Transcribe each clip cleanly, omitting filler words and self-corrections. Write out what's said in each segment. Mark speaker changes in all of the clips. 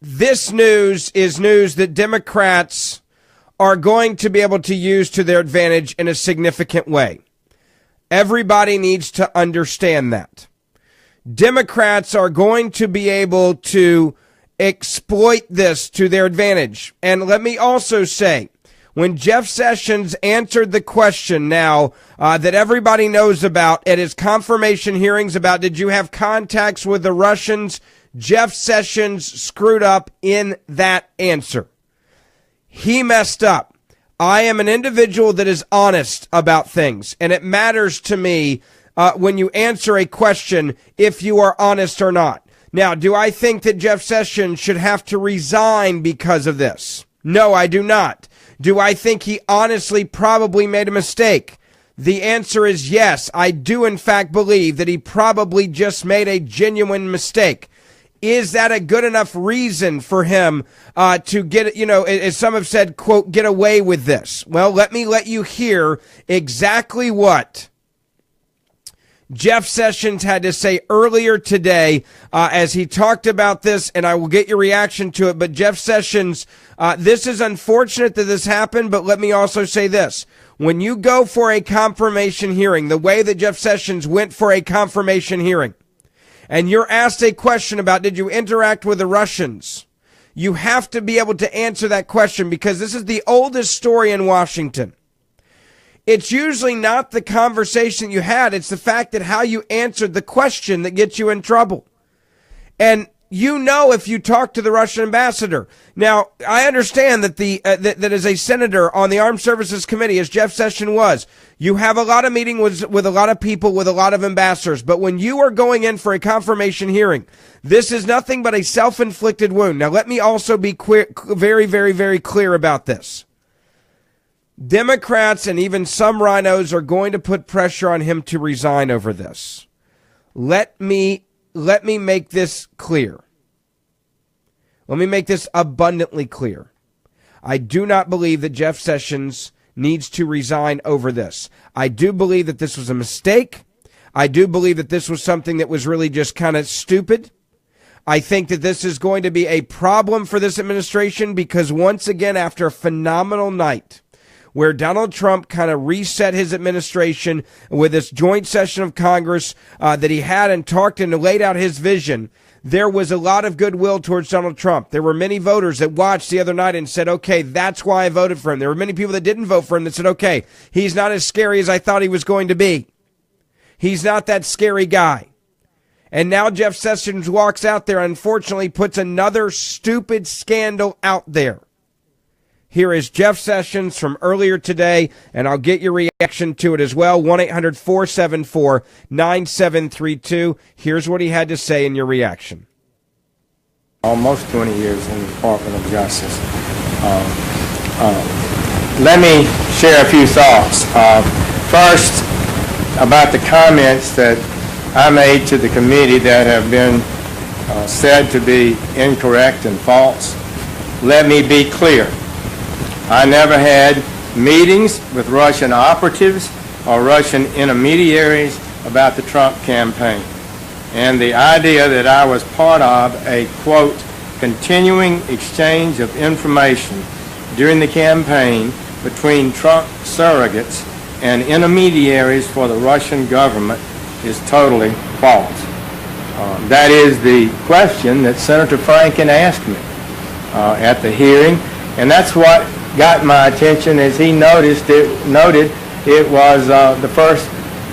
Speaker 1: this news is news that Democrats are going to be able to use to their advantage in a significant way. Everybody needs to understand that. Democrats are going to be able to exploit this to their advantage. And let me also say, when Jeff Sessions answered the question now that everybody knows about at his confirmation hearings about did you have contacts with the Russians, Jeff Sessions screwed up in that answer. He messed up. I am an individual that is honest about things, and it matters to me when you answer a question if you are honest or not. Now, do I think that Jeff Sessions should have to resign because of this? No, I do not. Do I think he honestly probably made a mistake? The answer is yes. I do, in fact, believe that he probably just made a genuine mistake. Is that a good enough reason for him to get, as some have said, quote, get away with this? Well, let me let you hear exactly what Jeff Sessions had to say earlier today as he talked about this, and I will get your reaction to it. But Jeff Sessions, this is unfortunate that this happened, but let me also say this. When you go for a confirmation hearing, the way that Jeff Sessions went for a confirmation hearing, and you're asked a question about did you interact with the Russians, you have to be able to answer that question because this is the oldest story in Washington. It's usually not the conversation you had. It's the fact that how you answered the question that gets you in trouble. And if you talk to the Russian ambassador. Now, I understand that that as a senator on the Armed Services Committee, as Jeff Sessions was, you have a lot of meetings with a lot of people, with a lot of ambassadors. But when you are going in for a confirmation hearing, this is nothing but a self-inflicted wound. Now, let me also be very, very, very clear about this. Democrats and even some rhinos are going to put pressure on him to resign over this. Let me make this clear. Let me make this abundantly clear. I do not believe that Jeff Sessions needs to resign over this. I do believe that this was a mistake. I do believe that this was something that was really just kind of stupid. I think that this is going to be a problem for this administration because once again, after a phenomenal night, where Donald Trump kind of reset his administration with this joint session of Congress that he had and talked and laid out his vision, there was a lot of goodwill towards Donald Trump. There were many voters that watched the other night and said, okay, that's why I voted for him. There were many people that didn't vote for him that said, okay, he's not as scary as I thought he was going to be. He's not that scary guy. And now Jeff Sessions walks out there and unfortunately puts another stupid scandal out there. Here is Jeff Sessions from earlier today, and I'll get your reaction to it as well. 1-800-474-9732. Here's what he had to say in your reaction.
Speaker 2: Almost 20 years in the Department of Justice. Let me share a few thoughts. First, about the comments that I made to the committee that have been said to be incorrect and false. Let me be clear. I never had meetings with Russian operatives or Russian intermediaries about the Trump campaign. And the idea that I was part of a, quote, continuing exchange of information during the campaign between Trump surrogates and intermediaries for the Russian government is totally false. That is the question that Senator Franken asked me at the hearing, and that's what got my attention as he noted it was the first,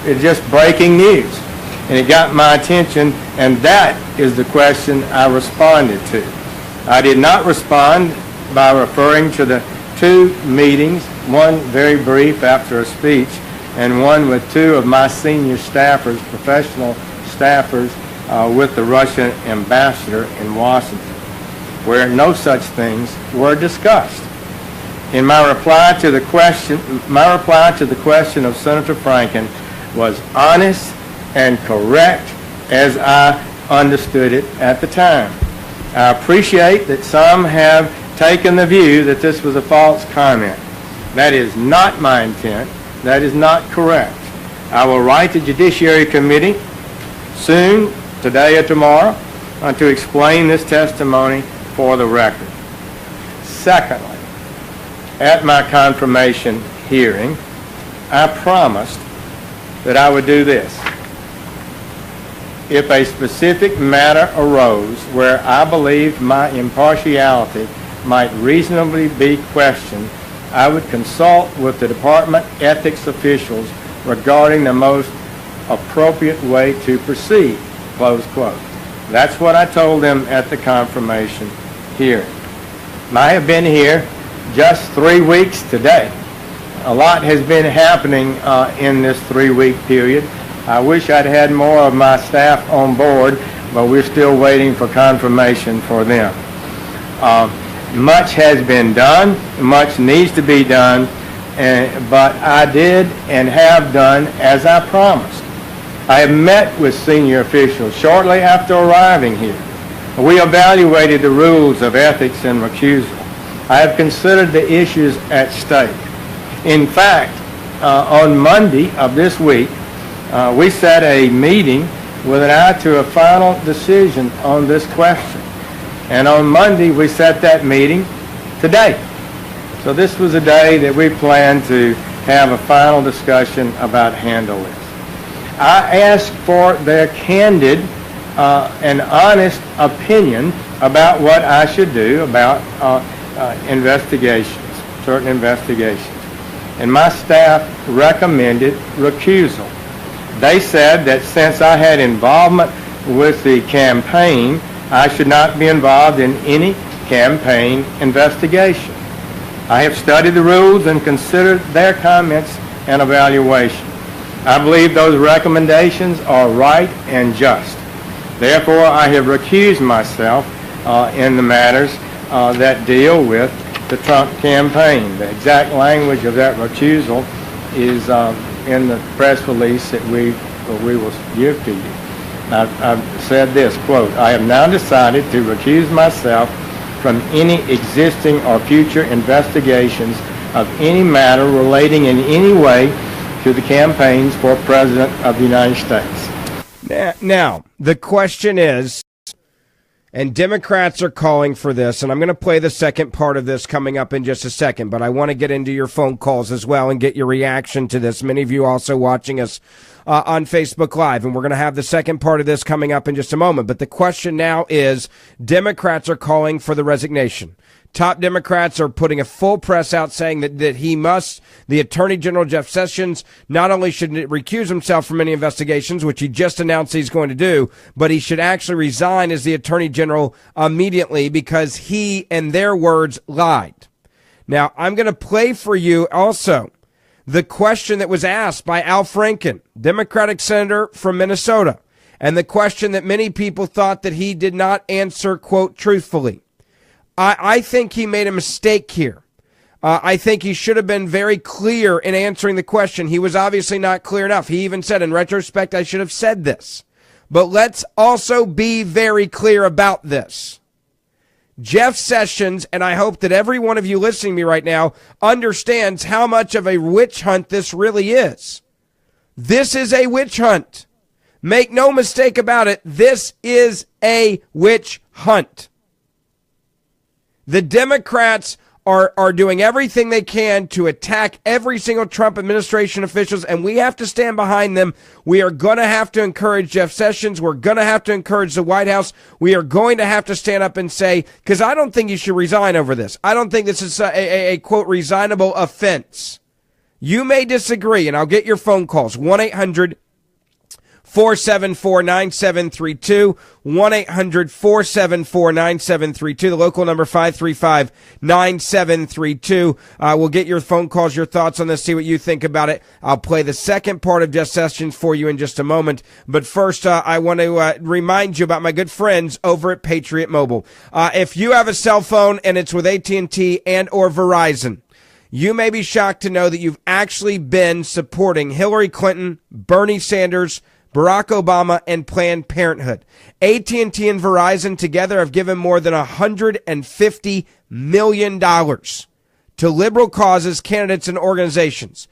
Speaker 2: it's just breaking news. And it got my attention, and that is the question I responded to. I did not respond by referring to the two meetings, one very brief after a speech, and one with two of my senior staffers, professional staffers, with the Russian ambassador in Washington, where no such things were discussed. In my reply to the question of Senator Franken was honest and correct as I understood it at the time. I appreciate that some have taken the view that this was a false comment. That is not my intent. That is not correct. I will write the Judiciary Committee soon, today or tomorrow, to explain this testimony for the record. Secondly, at my confirmation hearing, I promised that I would do this. If a specific matter arose where I believed my impartiality might reasonably be questioned, I would consult with the department ethics officials regarding the most appropriate way to proceed, close quote. That's what I told them at the confirmation hearing. I have been here just 3 weeks today. A lot has been happening in this 3-week period. I wish I'd had more of my staff on board, but we're still waiting for confirmation for them. Much has been done, much needs to be done, but I did and have done as I promised. I have met with senior officials shortly after arriving here. We evaluated the rules of ethics and recusal. I have considered the issues at stake. In fact, on Monday of this week, we set a meeting with an eye to a final decision on this question. And on Monday, we set that meeting today. So this was a day that we planned to have a final discussion about handle this. I asked for their candid and honest opinion about what I should do about investigations, certain investigations. And my staff recommended recusal. They said that since I had involvement with the campaign, I should not be involved in any campaign investigation. I have studied the rules and considered their comments and evaluation. I believe those recommendations are right and just. Therefore, I have recused myself in the matters that deal with the Trump campaign. The exact language of that recusal is in the press release that we will give to you. I've said this, quote, I have now decided to recuse myself from any existing or future investigations of any matter relating in any way to the campaigns for President of the United States.
Speaker 1: Now, the question is, and Democrats are calling for this, and I'm going to play the second part of this coming up in just a second, but I want to get into your phone calls as well and get your reaction to this. Many of you also watching us on Facebook Live, and we're going to have the second part of this coming up in just a moment. But the question now is, Democrats are calling for the resignation. Top Democrats are putting a full press out saying that the Attorney General Jeff Sessions not only should recuse himself from any investigations, which he just announced he's going to do, but he should actually resign as the Attorney General immediately because he, in their words, lied. Now, I'm going to play for you also the question that was asked by Al Franken, Democratic Senator from Minnesota, and the question that many people thought that he did not answer, quote, truthfully. I think he made a mistake here. I think he should have been very clear in answering the question. He was obviously not clear enough. He even said, in retrospect, I should have said this. But let's also be very clear about this. Jeff Sessions, and I hope that every one of you listening to me right now understands how much of a witch hunt this really is. This is a witch hunt. Make no mistake about it. This is a witch hunt. The Democrats are doing everything they can to attack every single Trump administration officials, and we have to stand behind them. We are going to have to encourage Jeff Sessions. We're going to have to encourage the White House. We are going to have to stand up and say, because I don't think you should resign over this. I don't think this is a quote, resignable offense. You may disagree, and I'll get your phone calls. 1-800-474-9732, 1-800-474-9732, the local number 535-9732. We'll get your phone calls, your thoughts on this, see what you think about it. I'll play the second part of Jeff Sessions for you in just a moment. But first, I want to remind you about my good friends over at Patriot Mobile. If you have a cell phone and it's with AT&T and or Verizon, you may be shocked to know that you've actually been supporting Hillary Clinton, Bernie Sanders, Barack Obama, and Planned Parenthood. AT&T and Verizon together have given more than $150 million to liberal causes, candidates, and organizations.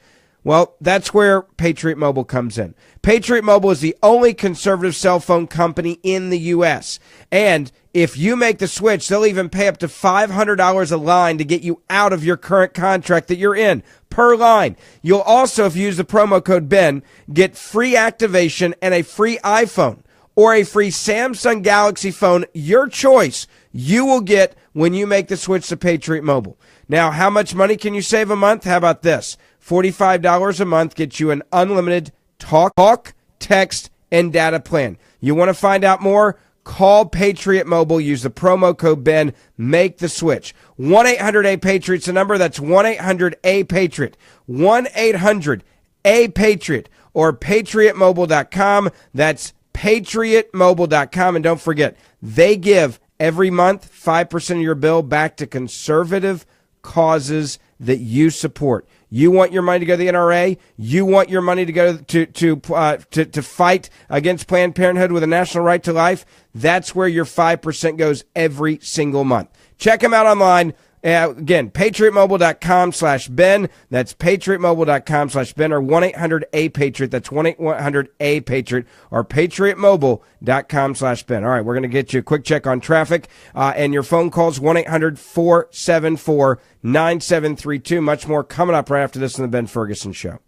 Speaker 1: Well, that's where Patriot Mobile comes in. Patriot Mobile is the only conservative cell phone company in the U.S. And if you make the switch, they'll even pay up to $500 a line to get you out of your current contract that you're in per line. You'll also, if you use the promo code BEN, get free activation and a free iPhone or a free Samsung Galaxy phone, your choice, you will get when you make the switch to Patriot Mobile. Now, how much money can you save a month? How about this? $45 a month gets you an unlimited talk, text, and data plan. You want to find out more? Call Patriot Mobile. Use the promo code BEN. Make the switch. 1-800-A-PATRIOT's the number. That's 1-800-A-PATRIOT. 1-800-A-PATRIOT or patriotmobile.com. That's patriotmobile.com. And don't forget, they give every month 5% of your bill back to conservative causes that you support. You want your money to go to the NRA. You want your money to go to fight against Planned Parenthood with a national right to life. That's where your 5% goes every single month. Check them out online. Again, patriotmobile.com/Ben. That's patriotmobile.com/Ben or 1-800-A-PATRIOT. That's 1-800-A-PATRIOT or patriotmobile.com/Ben. All right, we're going to get you a quick check on traffic and your phone calls, 1-800-474-9732. Much more coming up right after this on the Ben Ferguson Show.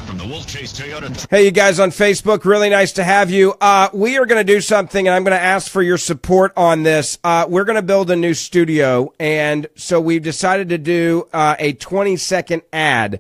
Speaker 3: From the Wolf Chase Toyota.
Speaker 1: Hey, you guys on Facebook, really nice to have you. We are going to do something, and I'm going to ask for your support on this. We're going to build a new studio, and so we've decided to do a 20-second ad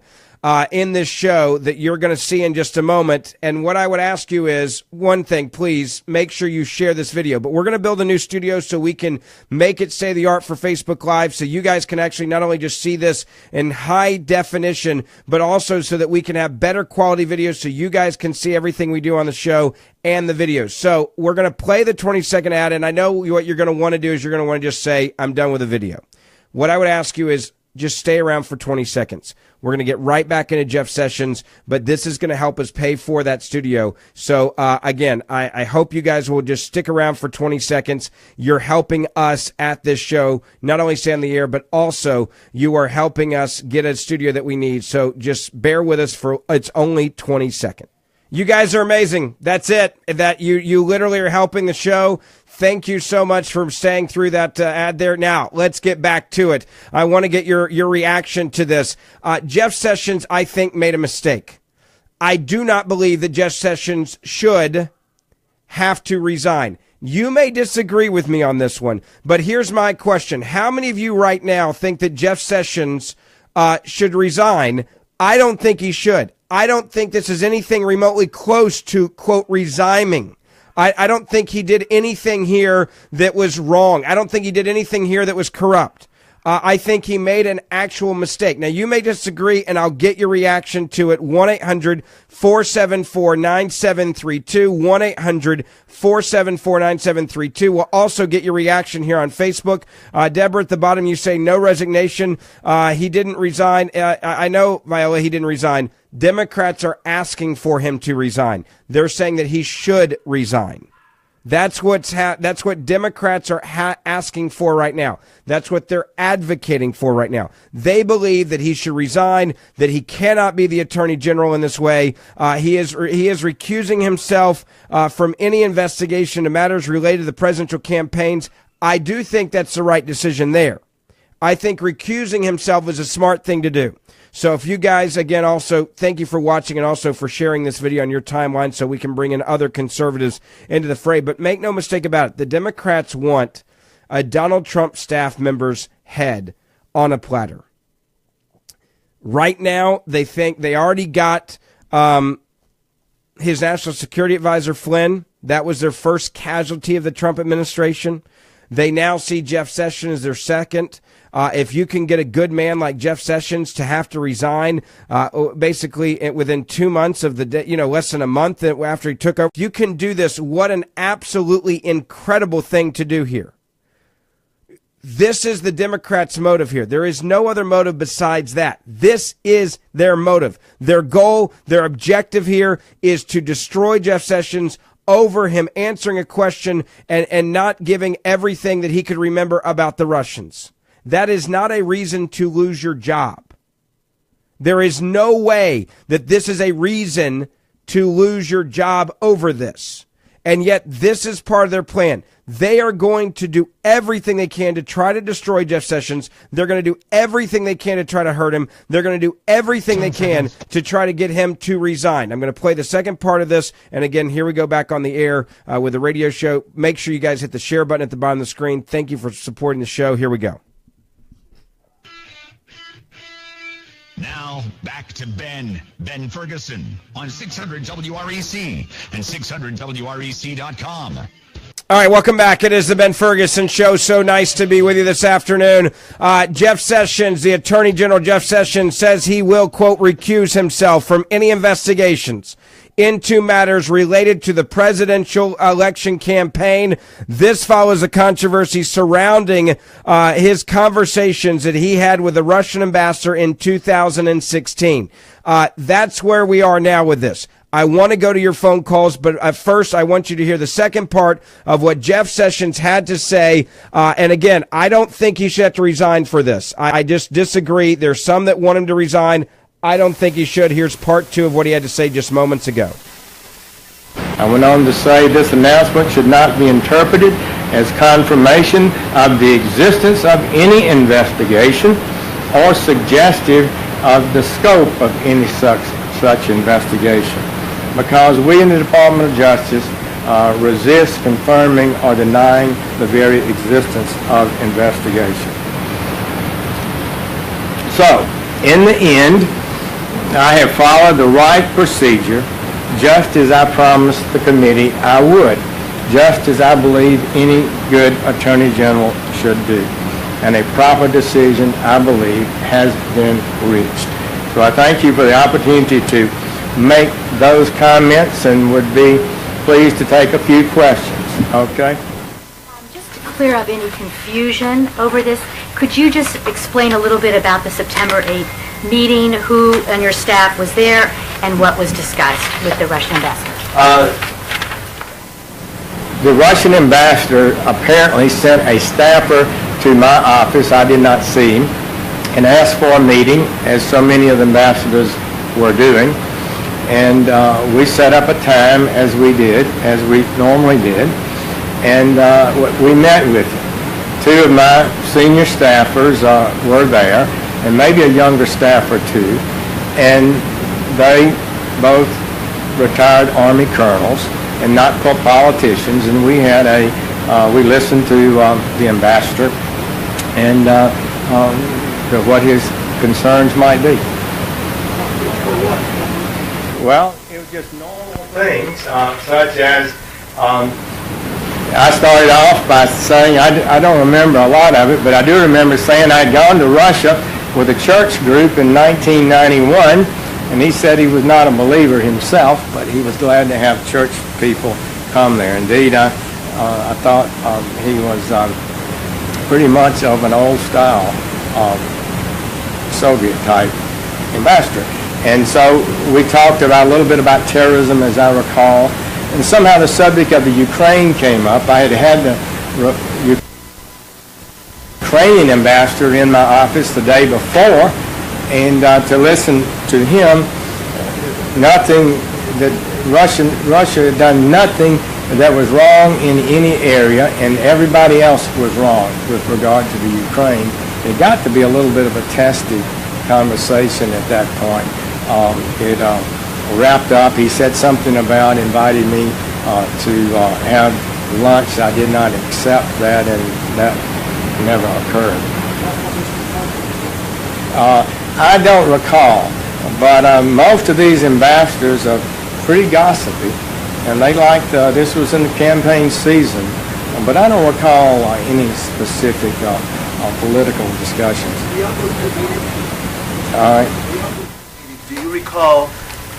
Speaker 1: in this show that you're going to see in just a moment. And what I would ask you is one thing, please make sure you share this video. But we're going to build a new studio so we can make it state of the art for Facebook Live, so you guys can actually not only just see this in high definition, but also so that we can have better quality videos so you guys can see everything we do on the show and the videos. So we're going to play the 20-second ad, and I know what you're going to want to do is you're going to want to just say, I'm done with the video. What I would ask you is just stay around for 20 seconds. We're going to get right back into Jeff Sessions, but this is going to help us pay for that studio. So, again, I hope you guys will just stick around for 20 seconds. You're helping us at this show, not only stay on the air, but also you are helping us get a studio that we need. So just bear with us for, it's only 20 seconds. You guys are amazing. That's it. That you literally are helping the show. Thank you so much for staying through that ad there. Now, let's get back to it. I want to get your reaction to this. Jeff Sessions, I think, made a mistake. I do not believe that Jeff Sessions should have to resign. You may disagree with me on this one, but here's my question. How many of you right now think that Jeff Sessions should resign? I don't think he should. I don't think this is anything remotely close to, quote, resigning. I don't think he did anything here that was wrong. I don't think he did anything here that was corrupt. I think he made an actual mistake. Now, you may disagree, and I'll get your reaction to it. 1-800-474-9732. 1-800-474-9732. We'll also get your reaction here on Facebook. Deborah, at the bottom, you say no resignation. He didn't resign. I know, Viola, he didn't resign. Democrats are asking for him to resign. They're saying that he should resign. That's what Democrats are asking for right now. That's what they're advocating for right now. They believe that he should resign, that he cannot be the attorney general in this way. He is recusing himself from any investigation to matters related to the presidential campaigns. I do think that's the right decision there. I think recusing himself is a smart thing to do. So if you guys, again, also thank you for watching and also for sharing this video on your timeline so we can bring in other conservatives into the fray. But make no mistake about it, the Democrats want a Donald Trump staff member's head on a platter. Right now, they think they already got his national security advisor, Flynn. That was their first casualty of the Trump administration. They now see Jeff Sessions as their second. If you can get a good man like Jeff Sessions to have to resign, basically within 2 months of the day, less than a month after he took over, you can do this. What an absolutely incredible thing to do here. This is the Democrats' motive here. There is no other motive besides that. This is their motive. Their goal, their objective here is to destroy Jeff Sessions over him answering a question and not giving everything that he could remember about the Russians. That is not a reason to lose your job. There is no way that this is a reason to lose your job over this. And yet this is part of their plan. They are going to do everything they can to try to destroy Jeff Sessions. They're going to do everything they can to try to hurt him. They're going to do everything they can to try to get him to resign. I'm going to play the second part of this. And again, here we go back on the air with the radio show. Make sure you guys hit the share button at the bottom of the screen. Thank you for supporting the show. Here we go.
Speaker 3: Now, back to Ben Ferguson on 600 WREC and 600WREC.com.
Speaker 1: All right, welcome back. It is the Ben Ferguson Show. So nice to be with you this afternoon. Jeff Sessions, the Attorney General Jeff Sessions, says he will, quote, recuse himself from any investigations into matters related to the presidential election campaign. This follows a controversy surrounding his conversations that he had with the Russian ambassador in 2016. That's where we are now with this. I want to go to your phone calls, but first I want you to hear the second part of what Jeff Sessions had to say. And again, I don't think he should have to resign for this. I just disagree. There's some that want him to resign. I don't think he should. Here's part two of what he had to say just moments ago.
Speaker 2: I went on to say this announcement should not be interpreted as confirmation of the existence of any investigation or suggestive of the scope of any such investigation, because we in the Department of Justice resist confirming or denying the very existence of investigation. So, in the end, I have followed the right procedure, just as I promised the committee I would, just as I believe any good Attorney General should do. And a proper decision, I believe, has been reached. So I thank you for the opportunity to make those comments and would be pleased to take a few questions. Okay?
Speaker 4: Just to clear up any confusion over this, could you just explain a little bit about the September 8th meeting, who on your staff was there, and what was discussed with the Russian ambassador?
Speaker 2: The Russian ambassador apparently sent a staffer to my office, I did not see him, and asked for a meeting, as so many of the ambassadors were doing. And we set up a time, as we normally did, and we met with him. Two of my senior staffers were there, and maybe a younger staff or two, and they both retired Army colonels and not politicians, and we had we listened to the ambassador and to what his concerns might be. Well, it was just normal things, such as I started off by saying, I don't remember a lot of it, but I do remember saying I'd gone to Russia with a church group in 1991, and he said he was not a believer himself, but he was glad to have church people come there. Indeed, I thought he was pretty much of an old-style Soviet-type ambassador. And so we talked about a little bit about terrorism, as I recall, and somehow the subject of the Ukraine came up. I had the Ukrainian ambassador in my office the day before, and to listen to him, nothing that Russia had done nothing that was wrong in any area, and everybody else was wrong with regard to the Ukraine. It got to be a little bit of a testy conversation at that point. It wrapped up. He said something about inviting me to have lunch. I did not accept that, and that never occurred. I don't recall, but most of these ambassadors are pretty gossipy, and they liked, this was in the campaign season, but I don't recall any specific political discussions. All right.
Speaker 5: Do you recall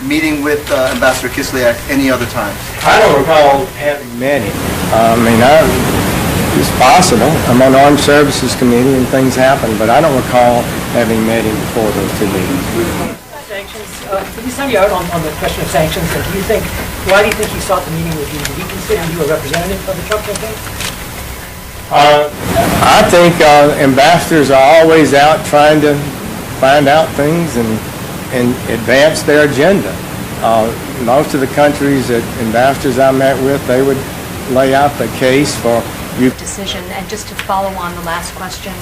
Speaker 5: meeting with Ambassador Kislyak any other time?
Speaker 2: I don't recall having met him. It's possible. I'm on Armed Services Committee and things happen, but I don't recall having met him before those two meetings.
Speaker 6: Sanctions. Could you sound you out on the question of sanctions? And why do you think he sought the meeting with you? Did he consider you a representative of the Trump campaign?
Speaker 2: I think ambassadors are always out trying to find out things and and advance their agenda. Most of the countries that ambassadors I met with, they would lay out the case for
Speaker 4: decision. And just to follow on the last question,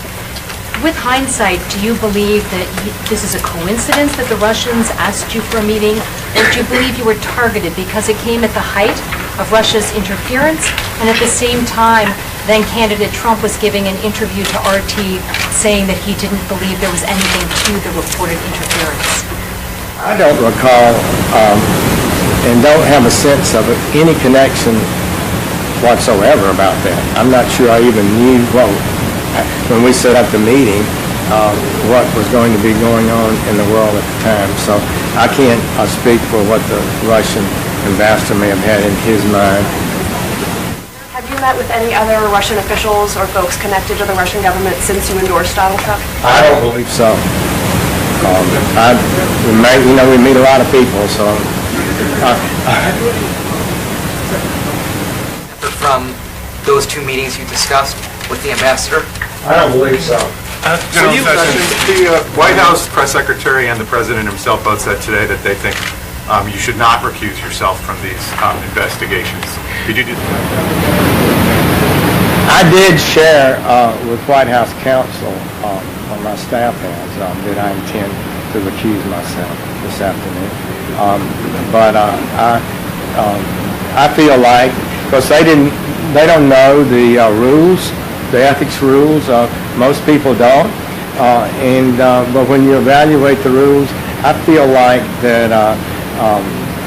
Speaker 4: with hindsight, do you believe that this is a coincidence that the Russians asked you for a meeting, or do you believe you were targeted because it came at the height of Russia's interference, and at the same time, then candidate Trump was giving an interview to RT saying that he didn't believe there was anything to the reported interference?
Speaker 2: I don't recall and don't have a sense of any connection whatsoever about that. I'm not sure I even knew when we set up the meeting what was going to be going on in the world at the time. So I can't speak for what the Russian ambassador may have had in his mind.
Speaker 7: Have you met with any other Russian officials or folks connected to the Russian government since you endorsed Donald Trump?
Speaker 2: I don't believe so. We meet a lot of people, so.
Speaker 8: From those two meetings you discussed with the ambassador?
Speaker 2: I don't believe so.
Speaker 9: General Sessions, the White House press secretary and the president himself both said today that they think you should not recuse yourself from these investigations. Did you do that?
Speaker 2: I did share with White House counsel, on my staff has, that I intend to recuse myself this afternoon. But I feel like, because they don't know the rules, the ethics rules. Most people don't. But when you evaluate the rules, I feel like that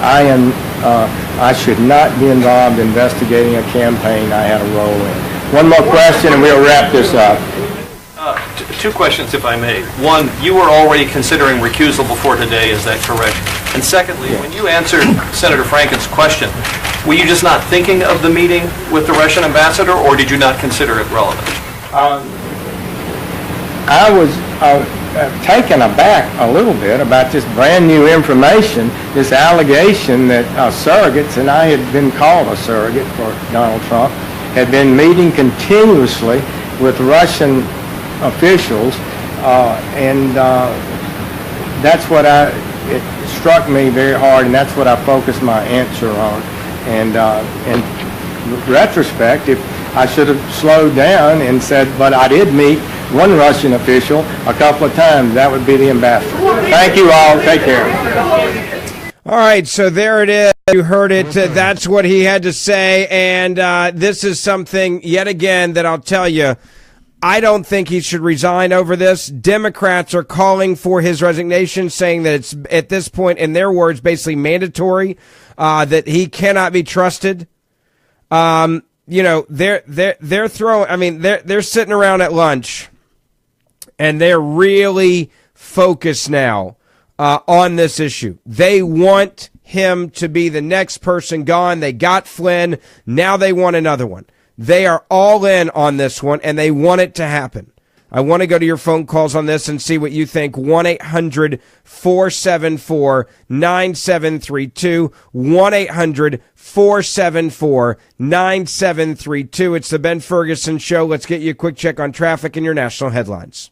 Speaker 2: I should not be involved in investigating a campaign I had a role in. One more question and we'll wrap this up.
Speaker 10: Two questions, if I may. One, you were already considering recusal before today, is that correct? And secondly, when you answered Senator Franken's question, were you just not thinking of the meeting with the Russian ambassador, or did you not consider it relevant?
Speaker 2: I was taken aback a little bit about this brand new information, this allegation that surrogates, and I had been called a surrogate for Donald Trump, had been meeting continuously with Russian officials, and that's what it struck me very hard, and that's what I focused my answer on. And in retrospect, if I should have slowed down and said, but I did meet one Russian official a couple of times, that would be the ambassador. Thank you all. Take care.
Speaker 1: All right, so there it is. You heard it. That's what he had to say. And this is something, yet again, that I'll tell you, I don't think he should resign over this. Democrats are calling for his resignation, saying that it's, at this point, in their words, basically mandatory, that he cannot be trusted. They're throwing, I mean, they're sitting around at lunch, and they're really focused now on this issue. They want him to be the next person gone. They got Flynn. Now they want another one. They are all in on this one, and they want it to happen. I want to go to your phone calls on this and see what you think. 1-800-474-9732. 1-800-474-9732. It's the Ben Ferguson Show. Let's get you a quick check on traffic and your national headlines.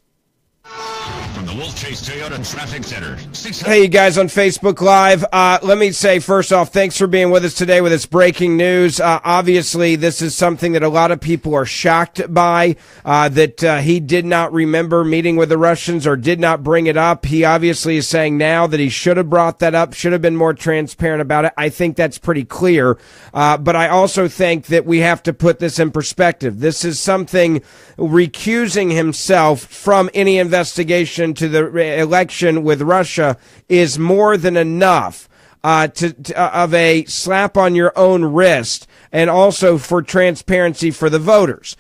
Speaker 3: From the Wolf Chase Toyota Traffic Center.
Speaker 1: Hey, you guys on Facebook Live. Let me say, first off, thanks for being with us today with this breaking news. Obviously, this is something that a lot of people are shocked by, that he did not remember meeting with the Russians or did not bring it up. He obviously is saying now that he should have brought that up, should have been more transparent about it. I think that's pretty clear. But I also think that we have to put this in perspective. This is something recusing himself from any investigation to the election with Russia is more than enough of a slap on your own wrist, and also for transparency for the voters.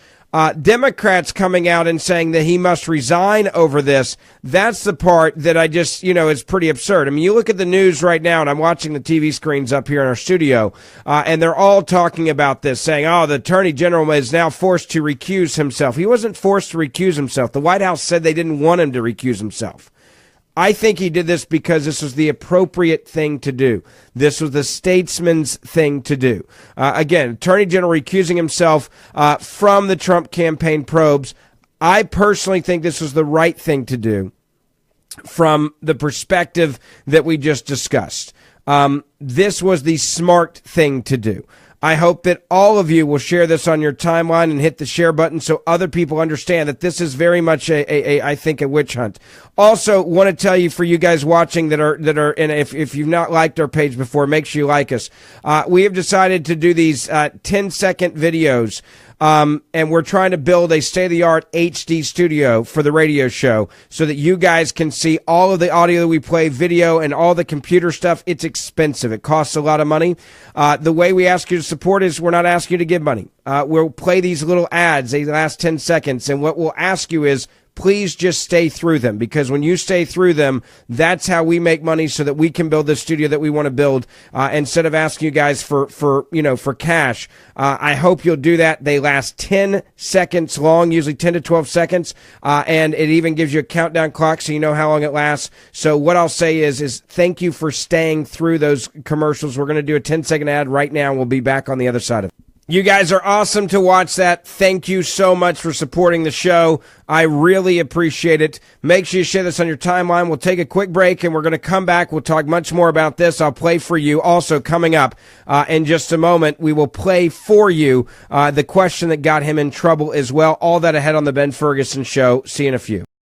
Speaker 1: Democrats coming out and saying that he must resign over this, that's the part that I just, is pretty absurd. I mean, you look at the news right now, and I'm watching the TV screens up here in our studio, and they're all talking about this, saying, the Attorney General is now forced to recuse himself. He wasn't forced to recuse himself. The White House said they didn't want him to recuse himself. I think he did this because this was the appropriate thing to do. This was the statesman's thing to do. Again, Attorney General recusing himself from the Trump campaign probes. I personally think this was the right thing to do. from the perspective that we just discussed. This was the smart thing to do. I hope that all of you will share this on your timeline and hit the share button so other people understand that this is very much I think a witch hunt. Also, want to tell you, for you guys watching that are and if you've not liked our page before, make sure you like us. We have decided to do these 10-second videos. And we're trying to build a state-of-the-art HD studio for the radio show so that you guys can see all of the audio that we play, video, and all the computer stuff. It's expensive. It costs a lot of money. The way we ask you to support is we're not asking you to give money. We'll play these little ads. They last 10 seconds. And what we'll ask you is, please just stay through them, because when you stay through them, that's how we make money so that we can build the studio that we want to build, instead of asking you guys for cash. I hope you'll do that. They last 10 seconds long, usually 10 to 12 seconds, and it even gives you a countdown clock so you know how long it lasts. So what I'll say is thank you for staying through those commercials. We're going to do a 10-second ad right now, and we'll be back on the other side of it. You guys are awesome to watch that. Thank you so much for supporting the show. I really appreciate it. Make sure you share this on your timeline. We'll take a quick break, and we're going to come back. We'll talk much more about this. I'll play for you. Also, coming up in just a moment, we will play for you the question that got him in trouble as well. All that ahead on the Ben Ferguson Show. See you in a few.